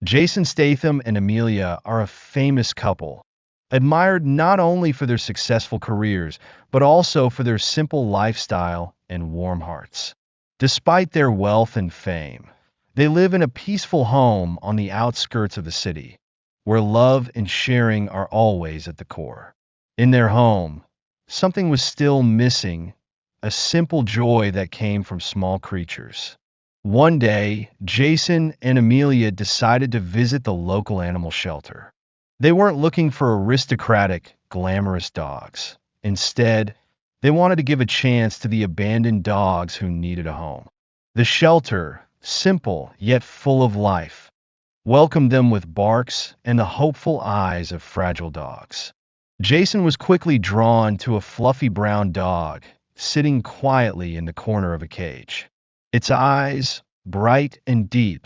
Jason Statham and Amelia are a famous couple, admired not only for their successful careers, but also for their simple lifestyle and warm hearts. Despite their wealth and fame, they live in a peaceful home on the outskirts of the city, where love and sharing are always at the core. In their home, something was still missing, a simple joy that came from small creatures. One day, Jason and Amelia decided to visit the local animal shelter. They weren't looking for aristocratic, glamorous dogs. Instead, they wanted to give a chance to the abandoned dogs who needed a home. The shelter, simple yet full of life, welcomed them with barks and the hopeful eyes of fragile dogs. Jason was quickly drawn to a fluffy brown dog sitting quietly in the corner of a cage. Its eyes, bright and deep,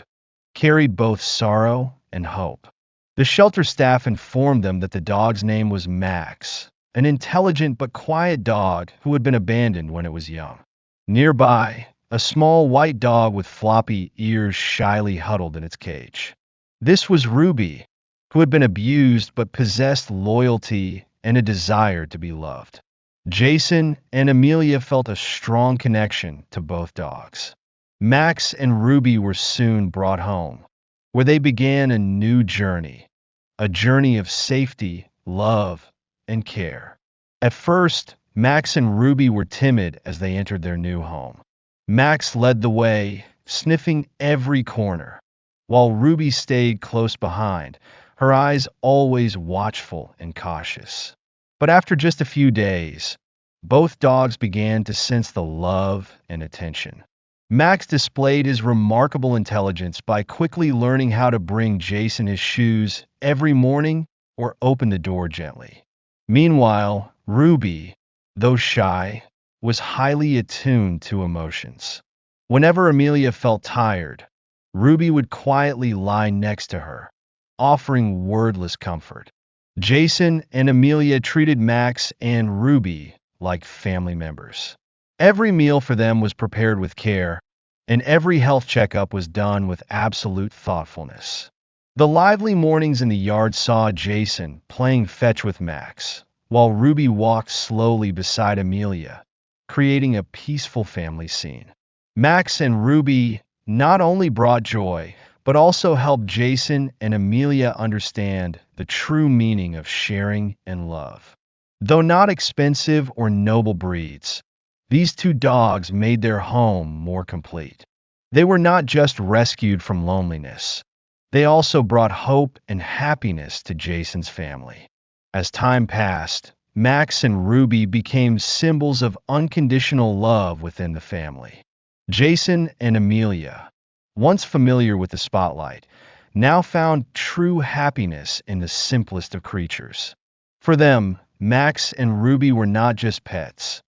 carried both sorrow and hope. The shelter staff informed them that the dog's name was Max, an intelligent but quiet dog who had been abandoned when it was young. Nearby, a small white dog with floppy ears shyly huddled in its cage. This was Ruby, who had been abused but possessed loyalty and a desire to be loved. Jason and Amelia felt a strong connection to both dogs. Max and Ruby were soon brought home, where they began a journey of safety, love, and care. At first, Max and Ruby were timid as they entered their new home. Max led the way, sniffing every corner, while Ruby stayed close behind, her eyes always watchful and cautious. But after just a few days, both dogs began to sense the love and attention. Max displayed his remarkable intelligence by quickly learning how to bring Jason his shoes every morning or open the door gently. Meanwhile, Ruby, though shy, was highly attuned to emotions. Whenever Amelia felt tired, Ruby would quietly lie next to her, offering wordless comfort. Jason and Amelia treated Max and Ruby like family members. Every meal for them was prepared with care, and every health checkup was done with absolute thoughtfulness. The lively mornings in the yard saw Jason playing fetch with Max, while Ruby walked slowly beside Amelia, creating a peaceful family scene. Max and Ruby not only brought joy, but also helped Jason and Amelia understand the true meaning of sharing and love. Though not expensive or noble breeds, these two dogs made their home more complete. They were not just rescued from loneliness. They also brought hope and happiness to Jason's family. As time passed, Max and Ruby became symbols of unconditional love within the family. Jason and Amelia, once familiar with the spotlight, now found true happiness in the simplest of creatures. For them, Max and Ruby were not just pets.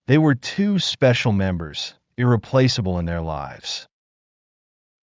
They were two special members, irreplaceable in their lives.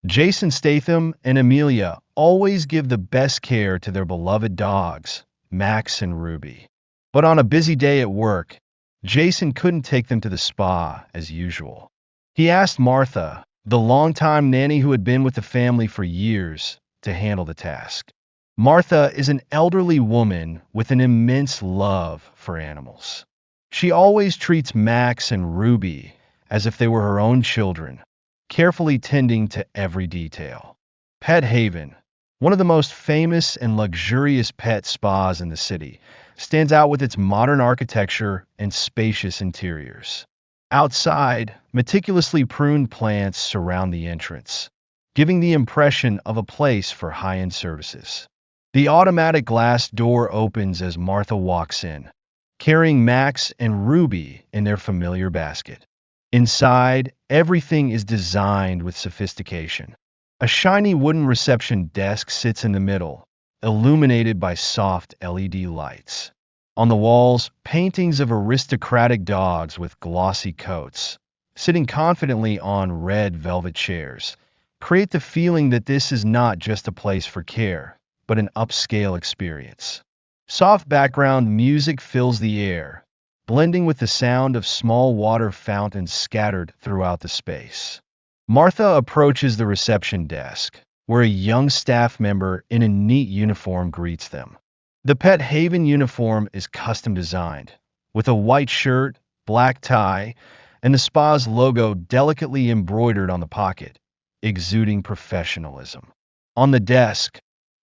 Jason Statham and Amelia always give the best care to their beloved dogs, Max and Ruby. But on a busy day at work, Jason couldn't take them to the spa as usual. He asked Martha, the longtime nanny who had been with the family for years, to handle the task. Martha is an elderly woman with an immense love for animals. She always treats Max and Ruby as if they were her own children, carefully tending to every detail. Pet Haven, one of the most famous and luxurious pet spas in the city, stands out with its modern architecture and spacious interiors. Outside, meticulously pruned plants surround the entrance, giving the impression of a place for high-end services. The automatic glass door opens as Martha walks in, carrying Max and Ruby in their familiar basket. Inside, everything is designed with sophistication. A shiny wooden reception desk sits in the middle, illuminated by soft LED lights. On the walls, paintings of aristocratic dogs with glossy coats, sitting confidently on red velvet chairs, create the feeling that this is not just a place for care, but an upscale experience. Soft background music fills the air, blending with the sound of small water fountains scattered throughout the space. Martha approaches the reception desk, where a young staff member in a neat uniform greets them. The Pet Haven uniform is custom designed, with a white shirt, black tie, and the spa's logo delicately embroidered on the pocket, exuding professionalism. On the desk,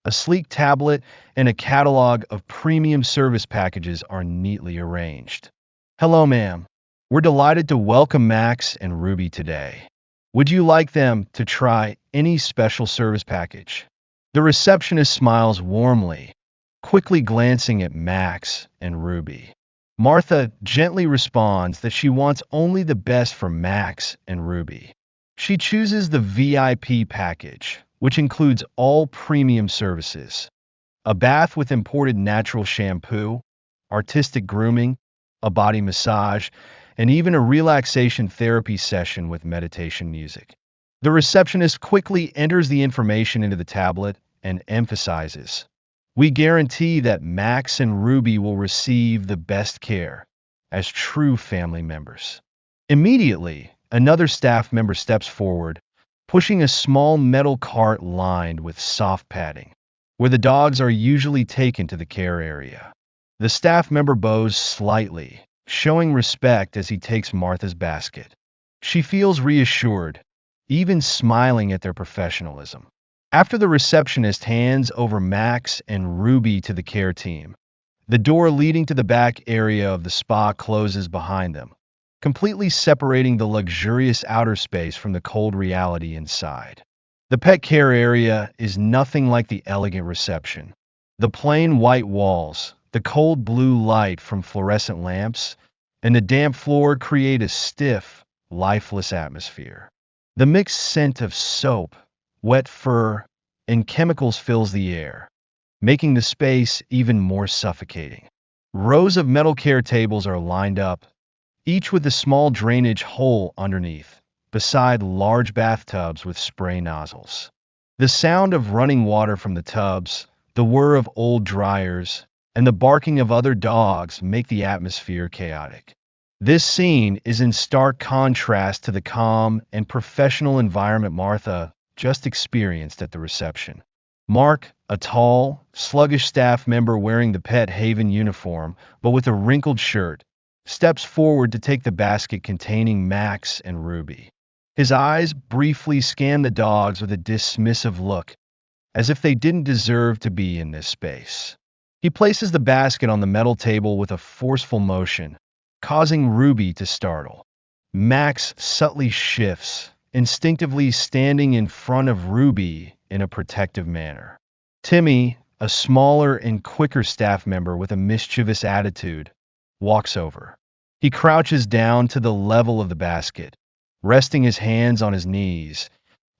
a sleek tablet and a catalog of premium service packages are neatly arranged. Hello, ma'am. We're delighted to welcome Max and Ruby today. Would you like them to try any special service package? The receptionist smiles warmly, quickly glancing at Max and Ruby. Martha gently responds that she wants only the best for Max and Ruby. She chooses the VIP package, which includes all premium services: a bath with imported natural shampoo, artistic grooming, a body massage, and even a relaxation therapy session with meditation music. The receptionist quickly enters the information into the tablet and emphasizes, "We guarantee that Max and Ruby will receive the best care as true family members." Immediately, another staff member steps forward, pushing a small metal cart lined with soft padding, where the dogs are usually taken to the care area. The staff member bows slightly, showing respect as he takes Martha's basket. She feels reassured, even smiling at their professionalism. After the receptionist hands over Max and Ruby to the care team, the door leading to the back area of the spa closes behind them, completely separating the luxurious outer space from the cold reality inside. The pet care area is nothing like the elegant reception. The plain white walls, the cold blue light from fluorescent lamps, and the damp floor create a stiff, lifeless atmosphere. The mixed scent of soap, wet fur, and chemicals fills the air, making the space even more suffocating. Rows of metal care tables are lined up, each with a small drainage hole underneath, beside large bathtubs with spray nozzles. The sound of running water from the tubs, the whir of old dryers, and the barking of other dogs make the atmosphere chaotic. This scene is in stark contrast to the calm and professional environment Martha just experienced at the reception. Mark, a tall, sluggish staff member wearing the Pet Haven uniform, but with a wrinkled shirt, steps forward to take the basket containing Max and Ruby. His eyes briefly scan the dogs with a dismissive look, as if they didn't deserve to be in this space. He places the basket on the metal table with a forceful motion, causing Ruby to startle. Max subtly shifts, instinctively standing in front of Ruby in a protective manner. Timmy, a smaller and quicker staff member with a mischievous attitude, walks over. He crouches down to the level of the basket, resting his hands on his knees,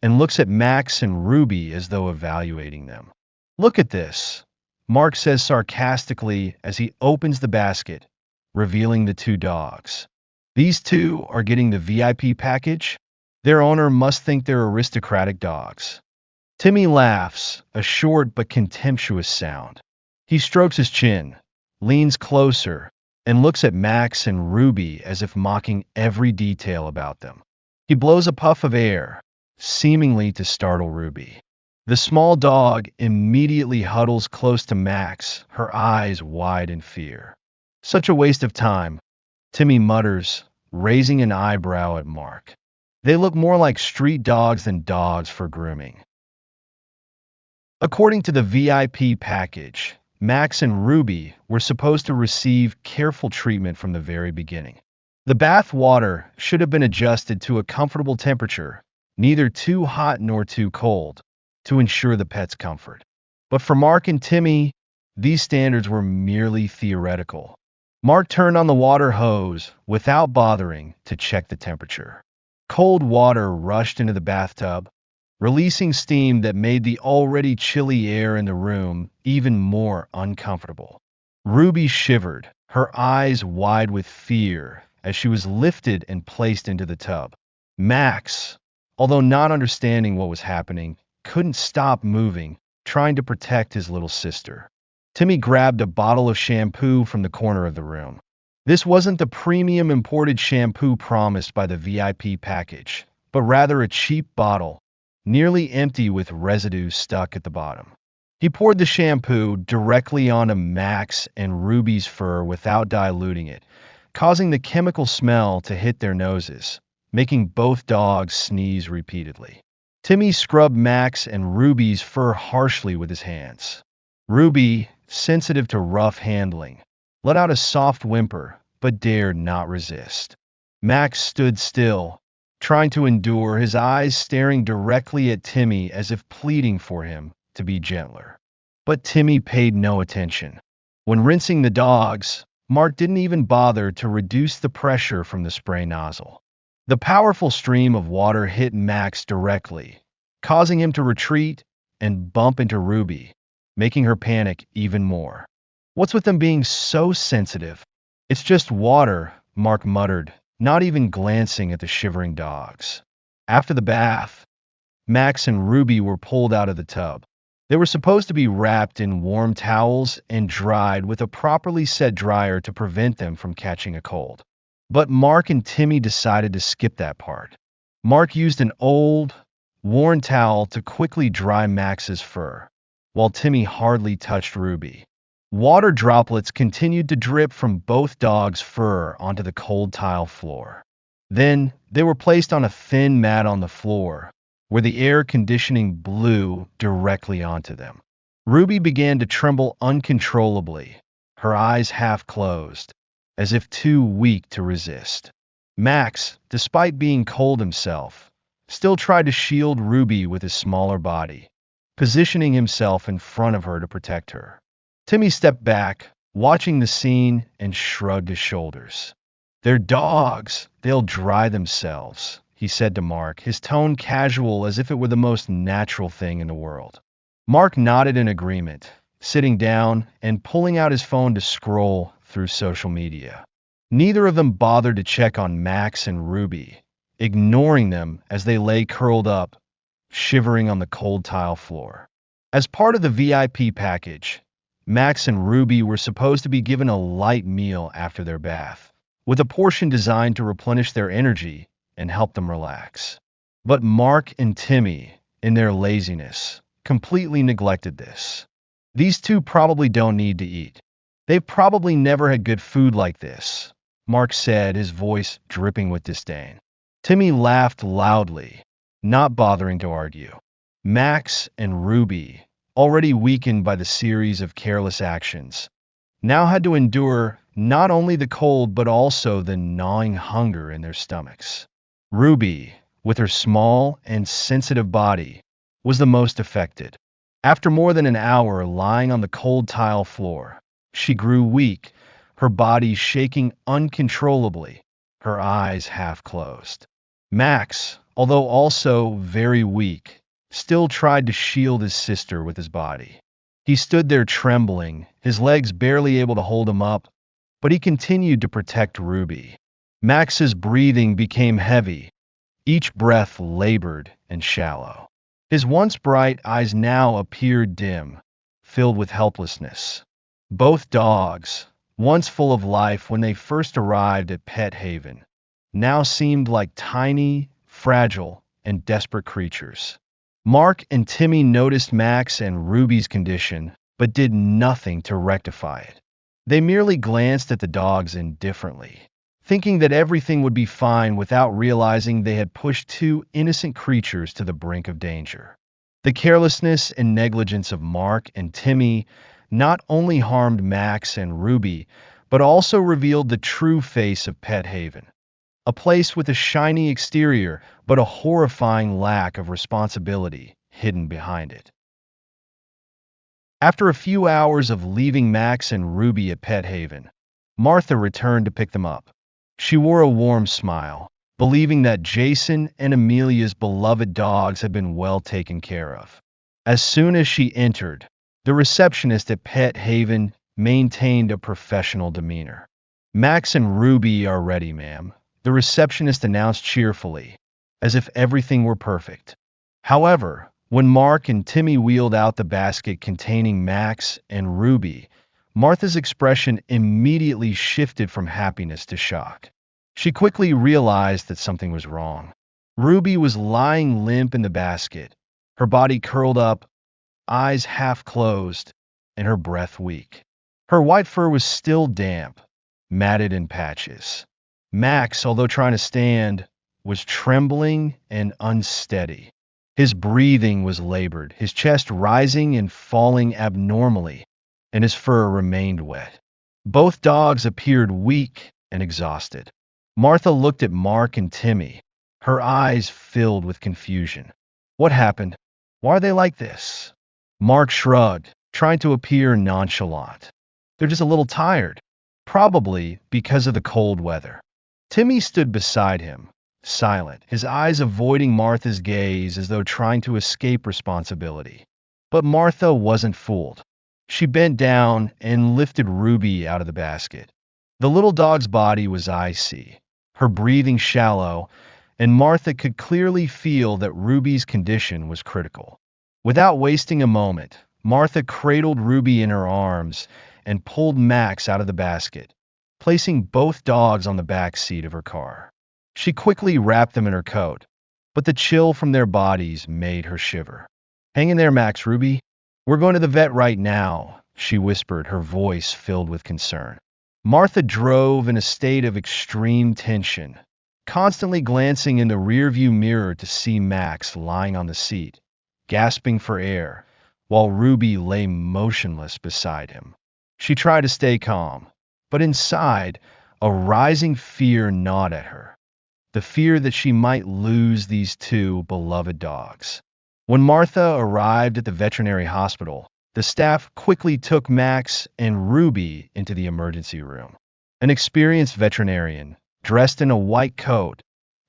and looks at Max and Ruby as though evaluating them. "Look at this," Mark says sarcastically as he opens the basket, revealing the two dogs. "These two are getting the VIP package? Their owner must think they're aristocratic dogs." Timmy laughs, a short but contemptuous sound. He strokes his chin, leans closer, and looks at Max and Ruby as if mocking every detail about them. He blows a puff of air, seemingly to startle Ruby. The small dog immediately huddles close to Max, her eyes wide in fear. "Such a waste of time," Timmy mutters, raising an eyebrow at Mark. "They look more like street dogs than dogs for grooming." According to the VIP package, Max and Ruby were supposed to receive careful treatment from the very beginning. The bath water should have been adjusted to a comfortable temperature, neither too hot nor too cold, to ensure the pet's comfort. But for Mark and Timmy, these standards were merely theoretical. Mark turned on the water hose without bothering to check the temperature. Cold water rushed into the bathtub, releasing steam that made the already chilly air in the room even more uncomfortable. Ruby shivered, her eyes wide with fear, as she was lifted and placed into the tub. Max, although not understanding what was happening, couldn't stop moving, trying to protect his little sister. Timmy grabbed a bottle of shampoo from the corner of the room. This wasn't the premium imported shampoo promised by the VIP package, but rather a cheap bottle, nearly empty with residue stuck at the bottom. He poured the shampoo directly onto Max and Ruby's fur without diluting it, causing the chemical smell to hit their noses, making both dogs sneeze repeatedly. Timmy scrubbed Max and Ruby's fur harshly with his hands. Ruby, sensitive to rough handling, let out a soft whimper, but dared not resist. Max stood still, trying to endure, his eyes staring directly at Timmy as if pleading for him to be gentler. But Timmy paid no attention. When rinsing the dogs, Mark didn't even bother to reduce the pressure from the spray nozzle. The powerful stream of water hit Max directly, causing him to retreat and bump into Ruby, making her panic even more. What's with them being so sensitive? It's just water, Mark muttered, not even glancing at the shivering dogs. After the bath, Max and Ruby were pulled out of the tub. They were supposed to be wrapped in warm towels and dried with a properly set dryer to prevent them from catching a cold. But Mark and Timmy decided to skip that part. Mark used an old, worn towel to quickly dry Max's fur, while Timmy hardly touched Ruby. Water droplets continued to drip from both dogs' fur onto the cold tile floor. Then they were placed on a thin mat on the floor, where the air conditioning blew directly onto them. Ruby began to tremble uncontrollably, her eyes half closed, as if too weak to resist. Max, despite being cold himself, still tried to shield Ruby with his smaller body, positioning himself in front of her to protect her. Timmy stepped back, watching the scene, and shrugged his shoulders. "They're dogs. They'll dry themselves," he said to Mark, his tone casual as if it were the most natural thing in the world. Mark nodded in agreement, sitting down and pulling out his phone to scroll through social media. Neither of them bothered to check on Max and Ruby, ignoring them as they lay curled up, shivering on the cold tile floor. As part of the VIP package, Max and Ruby were supposed to be given a light meal after their bath, with a portion designed to replenish their energy and help them relax. But Mark and Timmy, in their laziness, completely neglected this. These two probably don't need to eat. They've probably never had good food like this, Mark said, his voice dripping with disdain. Timmy laughed loudly, not bothering to argue. Max and Ruby, already weakened by the series of careless actions, now had to endure not only the cold but also the gnawing hunger in their stomachs. Ruby, with her small and sensitive body, was the most affected. After more than an hour lying on the cold tile floor, she grew weak, her body shaking uncontrollably, her eyes half closed. Max, although also very weak, still tried to shield his sister with his body. He stood there trembling, his legs barely able to hold him up, but he continued to protect Ruby. Max's breathing became heavy, each breath labored and shallow. His once bright eyes now appeared dim, filled with helplessness. Both dogs, once full of life when they first arrived at Pet Haven, now seemed like tiny, fragile, and desperate creatures. Mark and Timmy noticed Max and Ruby's condition, but did nothing to rectify it. They merely glanced at the dogs indifferently, thinking that everything would be fine without realizing they had pushed two innocent creatures to the brink of danger. The carelessness and negligence of Mark and Timmy not only harmed Max and Ruby, but also revealed the true face of Pet Haven. A place with a shiny exterior, but a horrifying lack of responsibility hidden behind it. After a few hours of leaving Max and Ruby at Pet Haven, Martha returned to pick them up. She wore a warm smile, believing that Jason and Amelia's beloved dogs had been well taken care of. As soon as she entered, the receptionist at Pet Haven maintained a professional demeanor. "Max and Ruby are ready, ma'am," the receptionist announced cheerfully, as if everything were perfect. However, when Mark and Timmy wheeled out the basket containing Max and Ruby, Martha's expression immediately shifted from happiness to shock. She quickly realized that something was wrong. Ruby was lying limp in the basket, her body curled up, eyes half closed, and her breath weak. Her white fur was still damp, matted in patches. Max, although trying to stand, was trembling and unsteady. His breathing was labored, his chest rising and falling abnormally, and his fur remained wet. Both dogs appeared weak and exhausted. Martha looked at Mark and Timmy, her eyes filled with confusion. What happened? Why are they like this? Mark shrugged, trying to appear nonchalant. They're just a little tired, probably because of the cold weather. Timmy stood beside him, silent, his eyes avoiding Martha's gaze as though trying to escape responsibility. But Martha wasn't fooled. She bent down and lifted Ruby out of the basket. The little dog's body was icy, her breathing shallow, and Martha could clearly feel that Ruby's condition was critical. Without wasting a moment, Martha cradled Ruby in her arms and pulled Max out of the basket, placing both dogs on the back seat of her car. She quickly wrapped them in her coat, but the chill from their bodies made her shiver. "Hang in there, Max, Ruby. We're going to the vet right now," she whispered, her voice filled with concern. Martha drove in a state of extreme tension, constantly glancing in the rearview mirror to see Max lying on the seat, gasping for air, while Ruby lay motionless beside him. She tried to stay calm, but inside, a rising fear gnawed at her. The fear that she might lose these two beloved dogs. When Martha arrived at the veterinary hospital, the staff quickly took Max and Ruby into the emergency room. An experienced veterinarian, dressed in a white coat,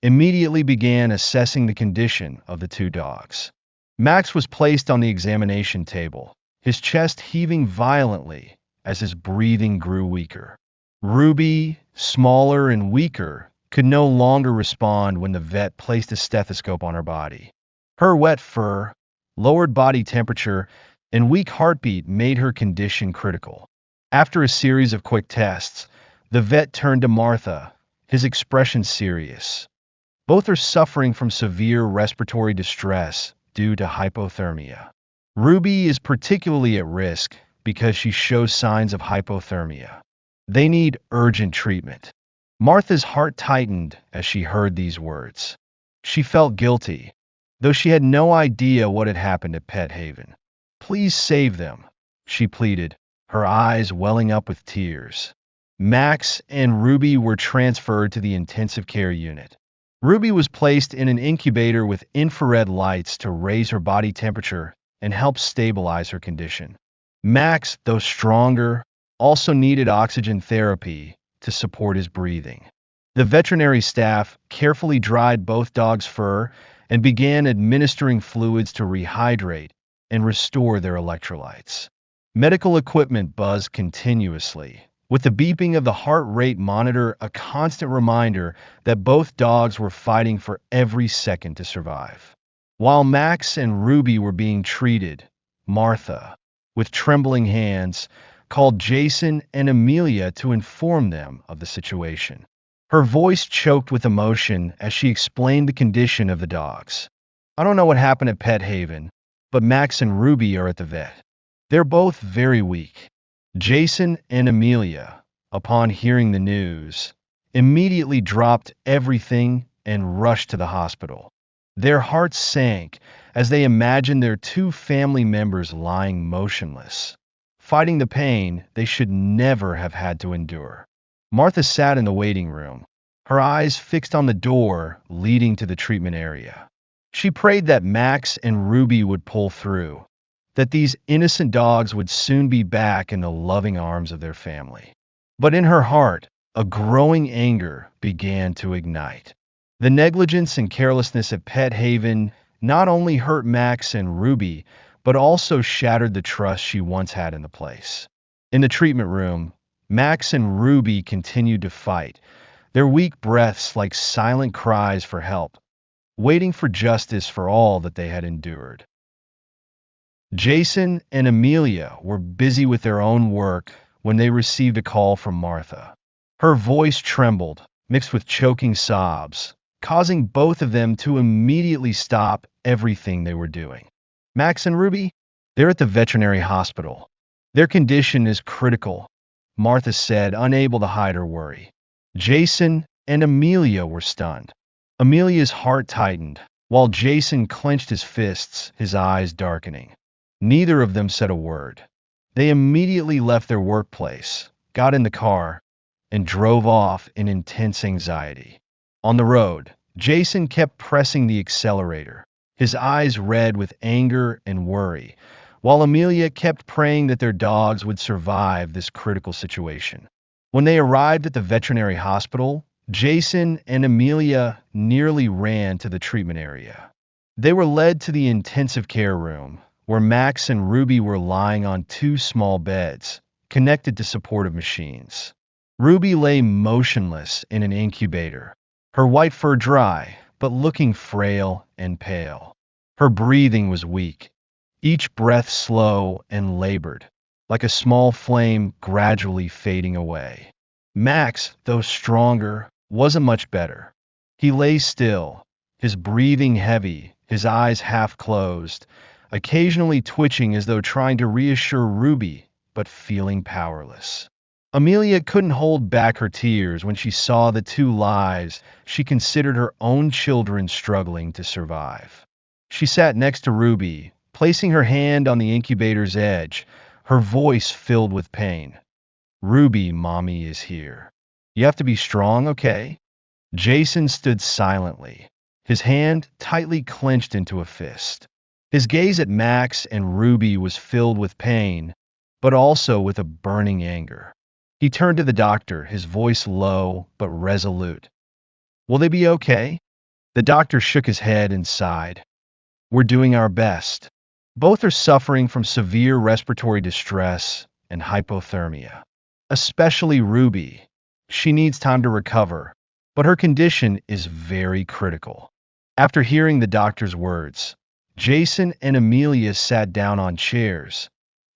immediately began assessing the condition of the two dogs. Max was placed on the examination table, his chest heaving violently as his breathing grew weaker. Ruby, smaller and weaker, could no longer respond when the vet placed a stethoscope on her body. Her wet fur, lowered body temperature, and weak heartbeat made her condition critical. After a series of quick tests, the vet turned to Martha, his expression serious. Both are suffering from severe respiratory distress due to hypothermia. Ruby is particularly at risk because she shows signs of hypothermia. They need urgent treatment. Martha's heart tightened as she heard these words. She felt guilty, though she had no idea what had happened at Pet Haven. "Please save them," she pleaded, her eyes welling up with tears. Max and Ruby were transferred to the intensive care unit. Ruby was placed in an incubator with infrared lights to raise her body temperature and help stabilize her condition. Max, though stronger, also needed oxygen therapy to support his breathing. The veterinary staff carefully dried both dogs' fur and began administering fluids to rehydrate and restore their electrolytes. Medical equipment buzzed continuously, with the beeping of the heart rate monitor a constant reminder that both dogs were fighting for every second to survive. While Max and Ruby were being treated, Martha, with trembling hands, called Jason and Amelia to inform them of the situation. Her voice choked with emotion as she explained the condition of the dogs. "I don't know what happened at Pet Haven, but Max and Ruby are at the vet. They're both very weak." Jason and Amelia, upon hearing the news, immediately dropped everything and rushed to the hospital. Their hearts sank as they imagined their two family members lying motionless, fighting the pain they should never have had to endure. Martha sat in the waiting room, her eyes fixed on the door leading to the treatment area. She prayed that Max and Ruby would pull through, that these innocent dogs would soon be back in the loving arms of their family. But in her heart, a growing anger began to ignite. The negligence and carelessness at Pet Haven not only hurt Max and Ruby, but also shattered the trust she once had in the place. In the treatment room, Max and Ruby continued to fight, their weak breaths like silent cries for help, waiting for justice for all that they had endured. Jason and Amelia were busy with their own work when they received a call from Martha. Her voice trembled, mixed with choking sobs, causing both of them to immediately stop everything they were doing. Max and Ruby, they're at the veterinary hospital. Their condition is critical, Martha said, unable to hide her worry. Jason and Amelia were stunned. Amelia's heart tightened, while Jason clenched his fists, his eyes darkening. Neither of them said a word. They immediately left their workplace, got in the car, and drove off in intense anxiety. On the road, Jason kept pressing the accelerator, his eyes red with anger and worry, while Amelia kept praying that their dogs would survive this critical situation. When they arrived at the veterinary hospital, Jason and Amelia nearly ran to the treatment area. They were led to the intensive care room, where Max and Ruby were lying on two small beds, connected to supportive machines. Ruby lay motionless in an incubator, her white fur dry, but looking frail and pale. Her breathing was weak, each breath slow and labored, like a small flame gradually fading away. Max, though stronger, wasn't much better. He lay still, his breathing heavy, his eyes half closed, occasionally twitching as though trying to reassure Ruby, but feeling powerless. Amelia couldn't hold back her tears when she saw the two lives she considered her own children struggling to survive. She sat next to Ruby, placing her hand on the incubator's edge, her voice filled with pain. Ruby, Mommy is here. You have to be strong, okay? Jason stood silently, his hand tightly clenched into a fist. His gaze at Max and Ruby was filled with pain, but also with a burning anger. He turned to the doctor, his voice low but resolute. Will they be okay? The doctor shook his head and sighed. We're doing our best. Both are suffering from severe respiratory distress and hypothermia. Especially Ruby. She needs time to recover, but her condition is very critical. After hearing the doctor's words, Jason and Amelia sat down on chairs,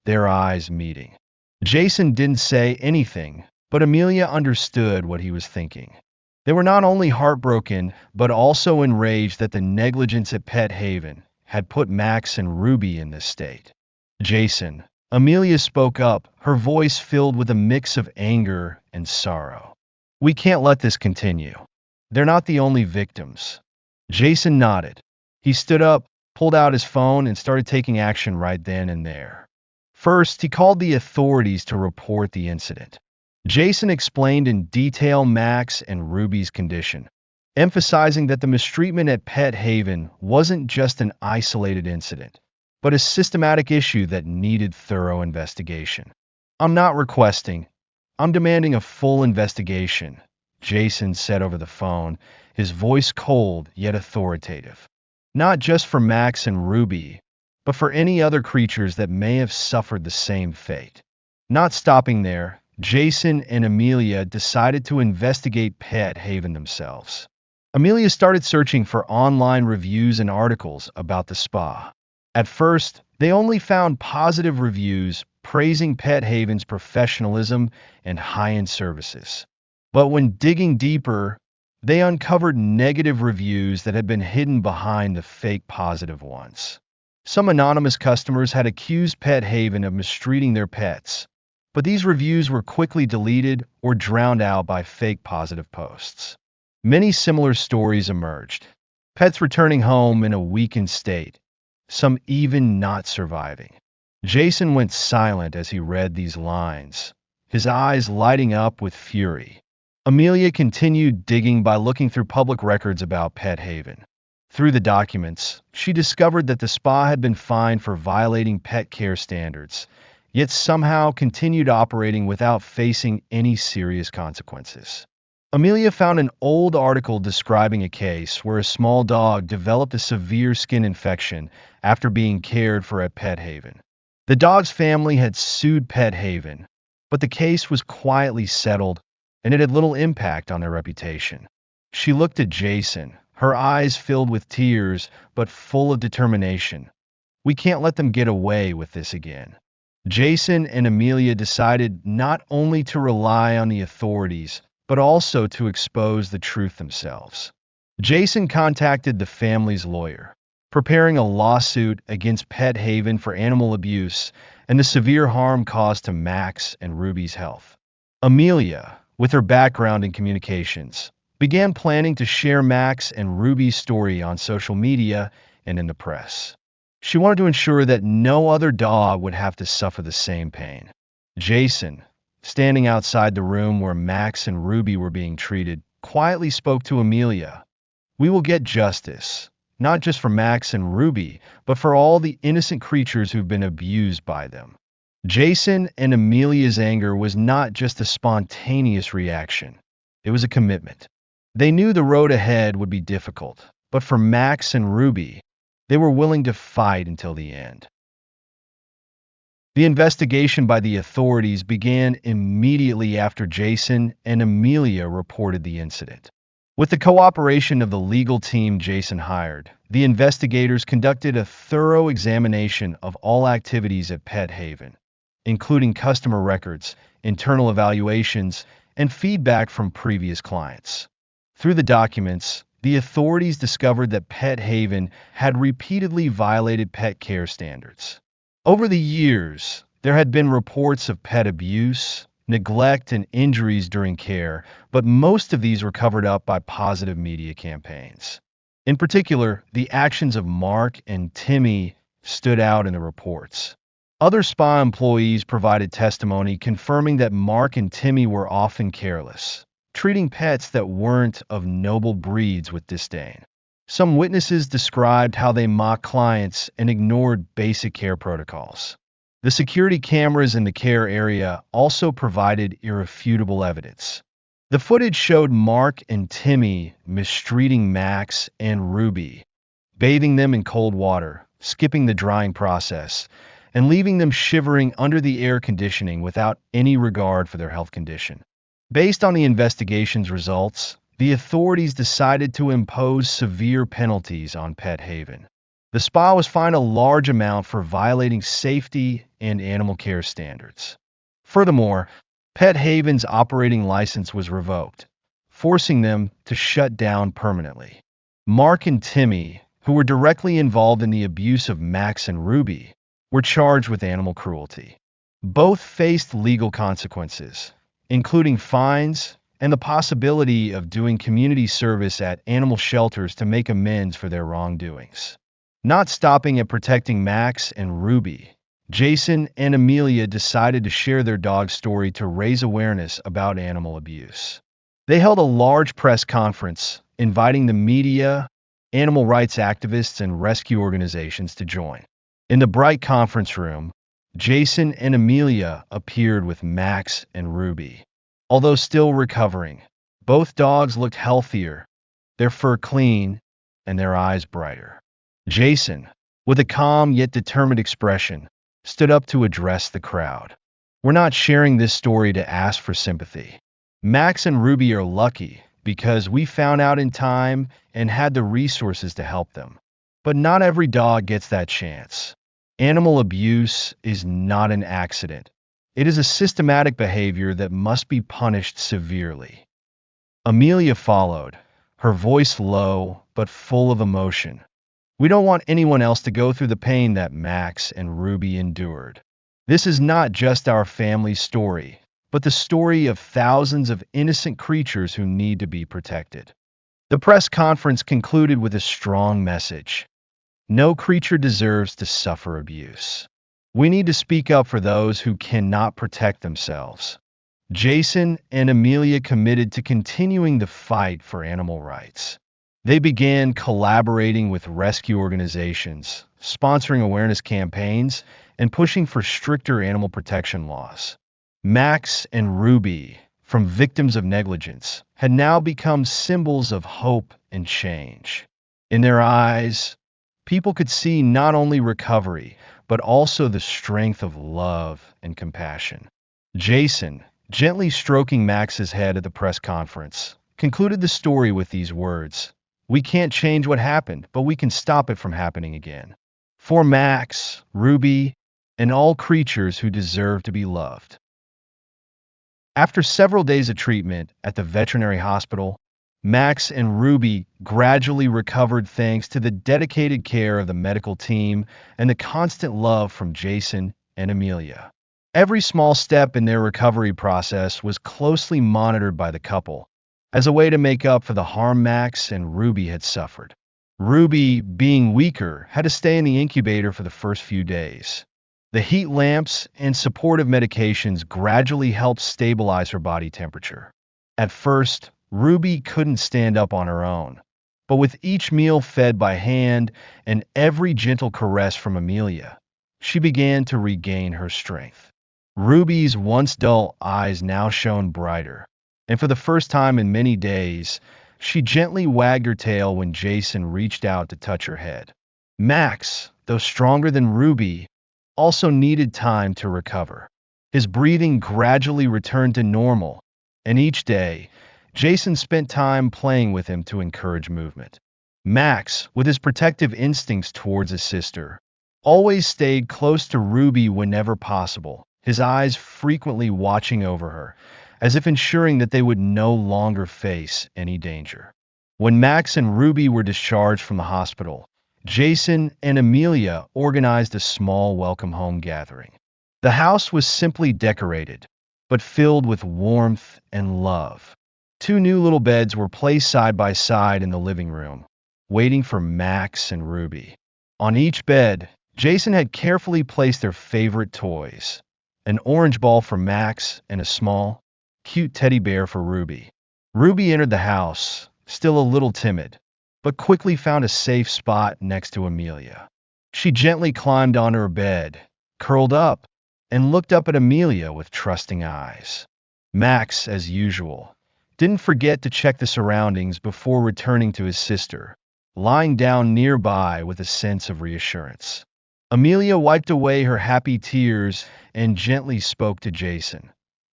their eyes meeting. Jason didn't say anything, but Amelia understood what he was thinking. They were not only heartbroken, but also enraged that the negligence at Pet Haven had put Max and Ruby in this state. Jason, Amelia spoke up, her voice filled with a mix of anger and sorrow. We can't let this continue. They're not the only victims. Jason nodded. He stood up, pulled out his phone, and started taking action right then and there. First, he called the authorities to report the incident. Jason explained in detail Max and Ruby's condition, emphasizing that the mistreatment at Pet Haven wasn't just an isolated incident, but a systematic issue that needed thorough investigation. I'm not requesting, I'm demanding a full investigation, Jason said over the phone, his voice cold yet authoritative. Not just for Max and Ruby, but for any other creatures that may have suffered the same fate. Not stopping there, Jason and Amelia decided to investigate Pet Haven themselves. Amelia started searching for online reviews and articles about the spa. At first, they only found positive reviews praising Pet Haven's professionalism and high-end services. But when digging deeper, they uncovered negative reviews that had been hidden behind the fake positive ones. Some anonymous customers had accused Pet Haven of mistreating their pets, but these reviews were quickly deleted or drowned out by fake positive posts. Many similar stories emerged. Pets returning home in a weakened state, some even not surviving. Jason went silent as he read these lines, his eyes lighting up with fury. Amelia continued digging by looking through public records about Pet Haven. Through the documents, she discovered that the spa had been fined for violating pet care standards, yet somehow continued operating without facing any serious consequences. Amelia found an old article describing a case where a small dog developed a severe skin infection after being cared for at Pet Haven. The dog's family had sued Pet Haven, but the case was quietly settled and it had little impact on their reputation. She looked at Jason, her eyes filled with tears but full of determination. We can't let them get away with this again. Jason and Amelia decided not only to rely on the authorities, but also to expose the truth themselves. Jason contacted the family's lawyer, preparing a lawsuit against Pet Haven for animal abuse and the severe harm caused to Max and Ruby's health. Amelia, with her background in communications, began planning to share Max and Ruby's story on social media and in the press. She wanted to ensure that no other dog would have to suffer the same pain. Jason, standing outside the room where Max and Ruby were being treated, quietly spoke to Amelia. "We will get justice, not just for Max and Ruby, but for all the innocent creatures who've been abused by them." Jason and Amelia's anger was not just a spontaneous reaction, it was a commitment. They knew the road ahead would be difficult, but for Max and Ruby, they were willing to fight until the end. The investigation by the authorities began immediately after Jason and Amelia reported the incident. With the cooperation of the legal team Jason hired, the investigators conducted a thorough examination of all activities at Pet Haven, including customer records, internal evaluations, and feedback from previous clients. Through the documents, the authorities discovered that Pet Haven had repeatedly violated pet care standards. Over the years, there had been reports of pet abuse, neglect, and injuries during care, but most of these were covered up by positive media campaigns. In particular, the actions of Mark and Timmy stood out in the reports. Other spa employees provided testimony confirming that Mark and Timmy were often careless, treating pets that weren't of noble breeds with disdain. Some witnesses described how they mocked clients and ignored basic care protocols. The security cameras in the care area also provided irrefutable evidence. The footage showed Mark and Timmy mistreating Max and Ruby, bathing them in cold water, skipping the drying process, and leaving them shivering under the air conditioning without any regard for their health condition. Based on the investigation's results, the authorities decided to impose severe penalties on Pet Haven. The spa was fined a large amount for violating safety and animal care standards. Furthermore, Pet Haven's operating license was revoked, forcing them to shut down permanently. Mark and Timmy, who were directly involved in the abuse of Max and Ruby, were charged with animal cruelty. Both faced legal consequences, including fines and the possibility of doing community service at animal shelters to make amends for their wrongdoings. Not stopping at protecting Max and Ruby, Jason and Amelia decided to share their dog's story to raise awareness about animal abuse. They held a large press conference, inviting the media, animal rights activists, and rescue organizations to join. In the bright conference room, Jason and Amelia appeared with Max and Ruby. Although still recovering, both dogs looked healthier, their fur clean, and their eyes brighter. Jason, with a calm yet determined expression, stood up to address the crowd. "We're not sharing this story to ask for sympathy. Max and Ruby are lucky because we found out in time and had the resources to help them. But not every dog gets that chance. Animal abuse is not an accident. It is a systematic behavior that must be punished severely." Amelia followed, her voice low but full of emotion. "We don't want anyone else to go through the pain that Max and Ruby endured. This is not just our family's story, but the story of thousands of innocent creatures who need to be protected." The press conference concluded with a strong message. No creature deserves to suffer abuse. We need to speak up for those who cannot protect themselves. Jason and Amelia committed to continuing the fight for animal rights. They began collaborating with rescue organizations, sponsoring awareness campaigns, and pushing for stricter animal protection laws. Max and Ruby, from victims of negligence, had now become symbols of hope and change. In their eyes, people could see not only recovery, but also the strength of love and compassion. Jason, gently stroking Max's head at the press conference, concluded the story with these words: "We can't change what happened, but we can stop it from happening again. For Max, Ruby, and all creatures who deserve to be loved." After several days of treatment at the veterinary hospital, Max and Ruby gradually recovered thanks to the dedicated care of the medical team and the constant love from Jason and Amelia. Every small step in their recovery process was closely monitored by the couple, as a way to make up for the harm Max and Ruby had suffered. Ruby, being weaker, had to stay in the incubator for the first few days. The heat lamps and supportive medications gradually helped stabilize her body temperature. At first, Ruby couldn't stand up on her own, but with each meal fed by hand and every gentle caress from Amelia, she began to regain her strength. Ruby's once dull eyes now shone brighter, and for the first time in many days, she gently wagged her tail when Jason reached out to touch her head. Max, though stronger than Ruby, also needed time to recover. His breathing gradually returned to normal, and each day, Jason spent time playing with him to encourage movement. Max, with his protective instincts towards his sister, always stayed close to Ruby whenever possible, his eyes frequently watching over her, as if ensuring that they would no longer face any danger. When Max and Ruby were discharged from the hospital, Jason and Amelia organized a small welcome home gathering. The house was simply decorated, but filled with warmth and love. Two new little beds were placed side by side in the living room, waiting for Max and Ruby. On each bed, Jason had carefully placed their favorite toys, an orange ball for Max and a small, cute teddy bear for Ruby. Ruby entered the house, still a little timid, but quickly found a safe spot next to Amelia. She gently climbed onto her bed, curled up, and looked up at Amelia with trusting eyes. Max, as usual, didn't forget to check the surroundings before returning to his sister, lying down nearby with a sense of reassurance. Amelia wiped away her happy tears and gently spoke to Jason.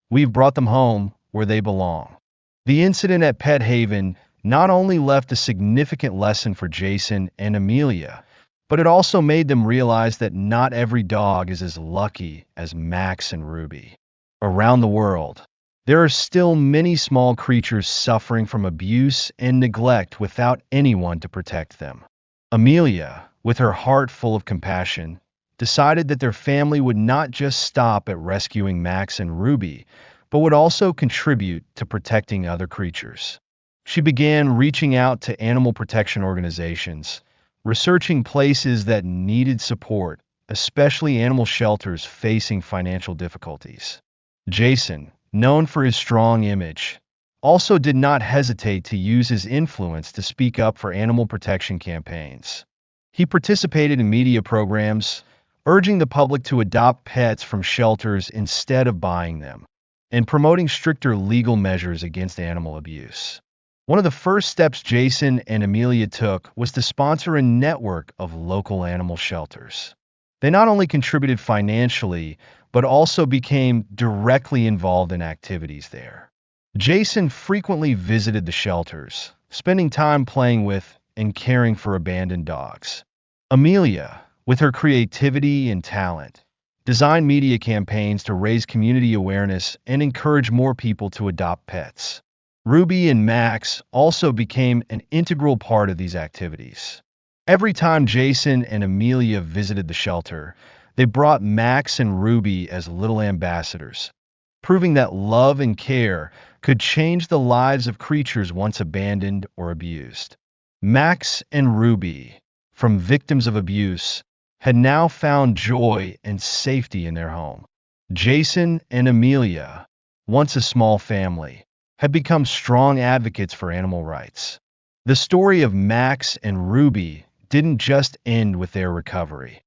"We've brought them home where they belong." The incident at Pet Haven not only left a significant lesson for Jason and Amelia, but it also made them realize that not every dog is as lucky as Max and Ruby. Around the world, there are still many small creatures suffering from abuse and neglect without anyone to protect them. Amelia, with her heart full of compassion, decided that their family would not just stop at rescuing Max and Ruby, but would also contribute to protecting other creatures. She began reaching out to animal protection organizations, researching places that needed support, especially animal shelters facing financial difficulties. Jason, known for his strong image, also did not hesitate to use his influence to speak up for animal protection campaigns. He participated in media programs, urging the public to adopt pets from shelters instead of buying them, and promoting stricter legal measures against animal abuse. One of the first steps Jason and Amelia took was to sponsor a network of local animal shelters. They not only contributed financially, but also became directly involved in activities there. Jason frequently visited the shelters, spending time playing with and caring for abandoned dogs. Amelia, with her creativity and talent, designed media campaigns to raise community awareness and encourage more people to adopt pets. Ruby and Max also became an integral part of these activities. Every time Jason and Amelia visited the shelter, they brought Max and Ruby as little ambassadors, proving that love and care could change the lives of creatures once abandoned or abused. Max and Ruby, from victims of abuse, had now found joy and safety in their home. Jason and Amelia, once a small family, had become strong advocates for animal rights. The story of Max and Ruby didn't just end with their recovery.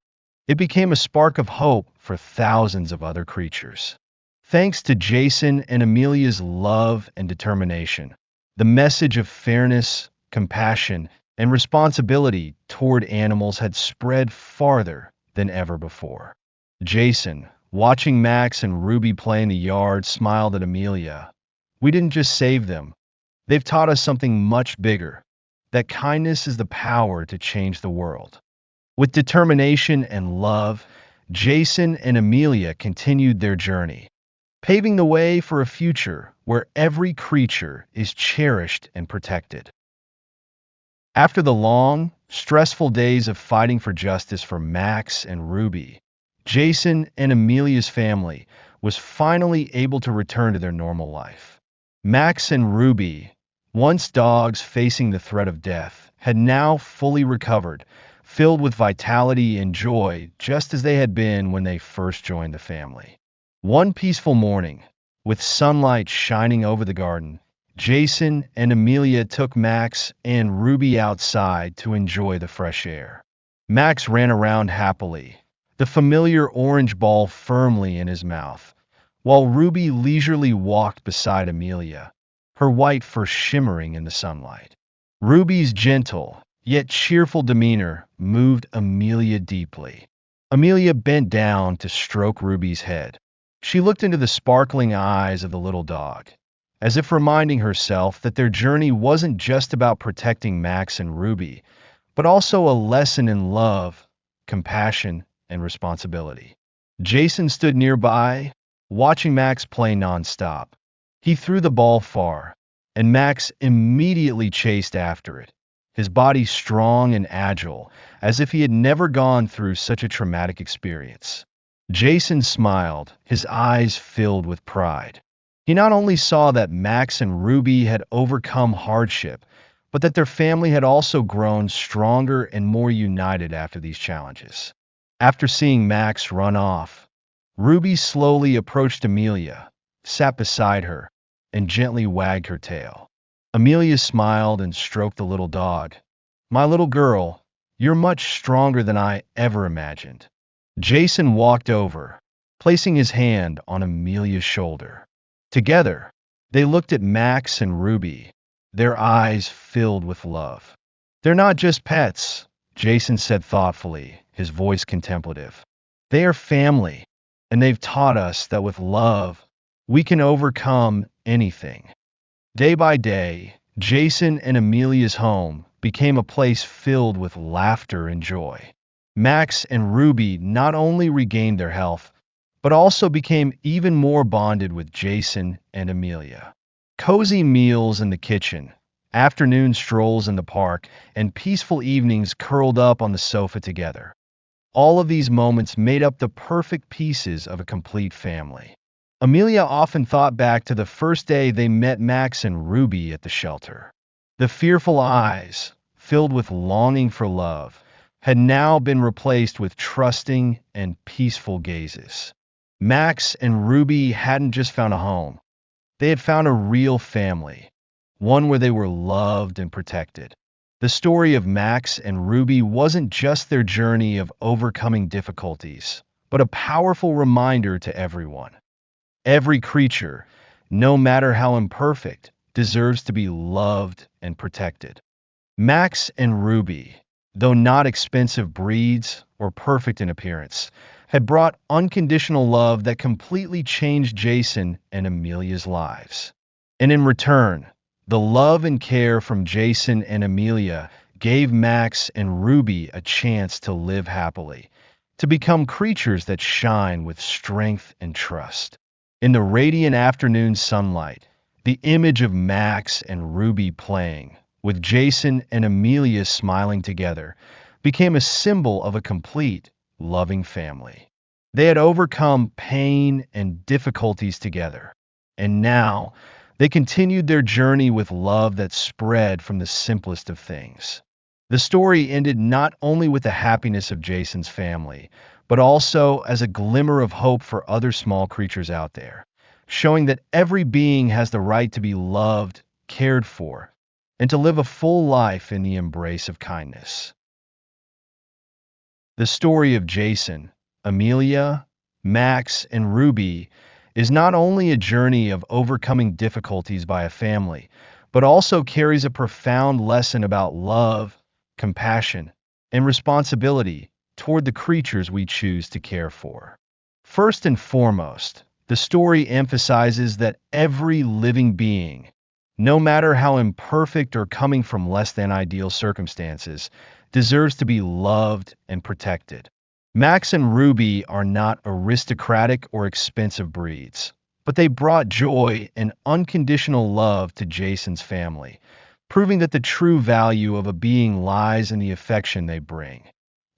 It became a spark of hope for thousands of other creatures. Thanks to Jason and Amelia's love and determination, the message of fairness, compassion, and responsibility toward animals had spread farther than ever before. Jason, watching Max and Ruby play in the yard, smiled at Amelia. "We didn't just save them. They've taught us something much bigger, that kindness is the power to change the world." With determination and love, Jason and Amelia continued their journey, paving the way for a future where every creature is cherished and protected. After the long, stressful days of fighting for justice for Max and Ruby, Jason and Amelia's family was finally able to return to their normal life. Max and Ruby, once dogs facing the threat of death, had now fully recovered, filled with vitality and joy, just as they had been when they first joined the family. One peaceful morning, with sunlight shining over the garden, Jason and Amelia took Max and Ruby outside to enjoy the fresh air. Max ran around happily, the familiar orange ball firmly in his mouth, while Ruby leisurely walked beside Amelia, her white fur shimmering in the sunlight. Ruby's gentle, yet cheerful demeanor moved Amelia deeply. Amelia bent down to stroke Ruby's head. She looked into the sparkling eyes of the little dog, as if reminding herself that their journey wasn't just about protecting Max and Ruby, but also a lesson in love, compassion, and responsibility. Jason stood nearby, watching Max play nonstop. He threw the ball far, and Max immediately chased after it, his body strong and agile, as if he had never gone through such a traumatic experience. Jason smiled, his eyes filled with pride. He not only saw that Max and Ruby had overcome hardship, but that their family had also grown stronger and more united after these challenges. After seeing Max run off, Ruby slowly approached Amelia, sat beside her, and gently wagged her tail. Amelia smiled and stroked the little dog. "My little girl, you're much stronger than I ever imagined." Jason walked over, placing his hand on Amelia's shoulder. Together, they looked at Max and Ruby, their eyes filled with love. "They're not just pets," Jason said thoughtfully, his voice contemplative. "They are family, and they've taught us that with love, we can overcome anything." Day by day, Jason and Amelia's home became a place filled with laughter and joy. Max and Ruby not only regained their health, but also became even more bonded with Jason and Amelia. Cozy meals in the kitchen, afternoon strolls in the park, and peaceful evenings curled up on the sofa together. All of these moments made up the perfect pieces of a complete family. Amelia often thought back to the first day they met Max and Ruby at the shelter. The fearful eyes, filled with longing for love, had now been replaced with trusting and peaceful gazes. Max and Ruby hadn't just found a home. They had found a real family, one where they were loved and protected. The story of Max and Ruby wasn't just their journey of overcoming difficulties, but a powerful reminder to everyone. Every creature, no matter how imperfect, deserves to be loved and protected. Max and Ruby, though not expensive breeds or perfect in appearance, had brought unconditional love that completely changed Jason and Amelia's lives. And in return, the love and care from Jason and Amelia gave Max and Ruby a chance to live happily, to become creatures that shine with strength and trust. In the radiant afternoon sunlight, the image of Max and Ruby playing, with Jason and Amelia smiling together, became a symbol of a complete, loving family. They had overcome pain and difficulties together, and now they continued their journey with love that spread from the simplest of things. The story ended not only with the happiness of Jason's family, but also as a glimmer of hope for other small creatures out there, showing that every being has the right to be loved, cared for, and to live a full life in the embrace of kindness. The story of Jason, Amelia, Max, and Ruby is not only a journey of overcoming difficulties by a family, but also carries a profound lesson about love, compassion, and responsibility toward the creatures we choose to care for. First and foremost, the story emphasizes that every living being, no matter how imperfect or coming from less than ideal circumstances, deserves to be loved and protected. Max and Ruby are not aristocratic or expensive breeds. but they brought joy and unconditional love to Jason's family, proving that the true value of a being lies in the affection they bring,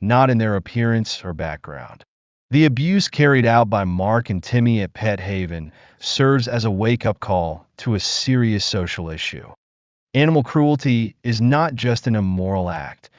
not in their appearance or background. The abuse carried out by Mark and Timmy at Pet Haven serves as a wake-up call to a serious social issue. Animal cruelty is not just an immoral act,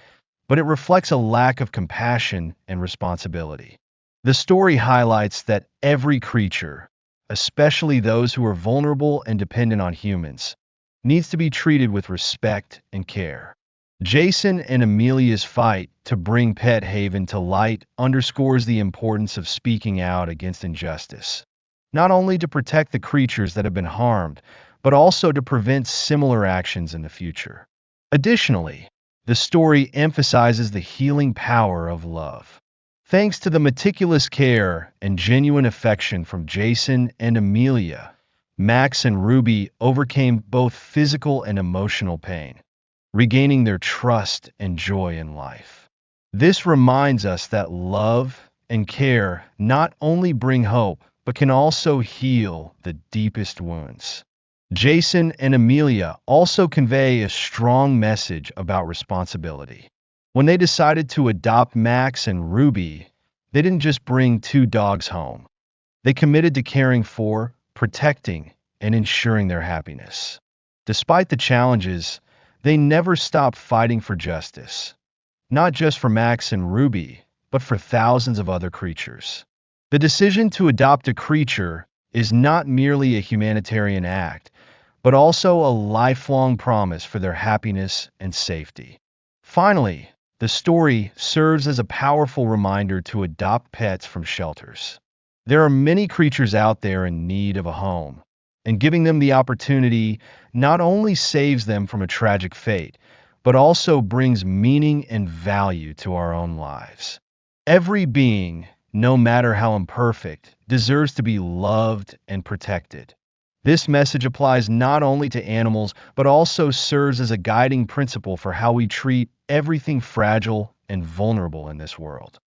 but it reflects a lack of compassion and responsibility. The story highlights that every creature, especially those who are vulnerable and dependent on humans, needs to be treated with respect and care. Jason and Amelia's fight to bring Pet Haven to light underscores the importance of speaking out against injustice, not only to protect the creatures that have been harmed, but also to prevent similar actions in the future. Additionally, the story emphasizes the healing power of love. Thanks to the meticulous care and genuine affection from Jason and Amelia, Max and Ruby overcame both physical and emotional pain, regaining their trust and joy in life. This reminds us that love and care not only bring hope, but can also heal the deepest wounds. Jason and Amelia also convey a strong message about responsibility. When they decided to adopt Max and Ruby, they didn't just bring two dogs home. They committed to caring for, protecting, and ensuring their happiness. Despite the challenges, they never stopped fighting for justice, not just for Max and Ruby, but for thousands of other creatures. The decision to adopt a creature is not merely a humanitarian act, but also a lifelong promise for their happiness and safety. Finally, the story serves as a powerful reminder to adopt pets from shelters. There are many creatures out there in need of a home, and giving them the opportunity not only saves them from a tragic fate, but also brings meaning and value to our own lives. Every being, no matter how imperfect, deserves to be loved and protected. This message applies not only to animals, but also serves as a guiding principle for how we treat everything fragile and vulnerable in this world.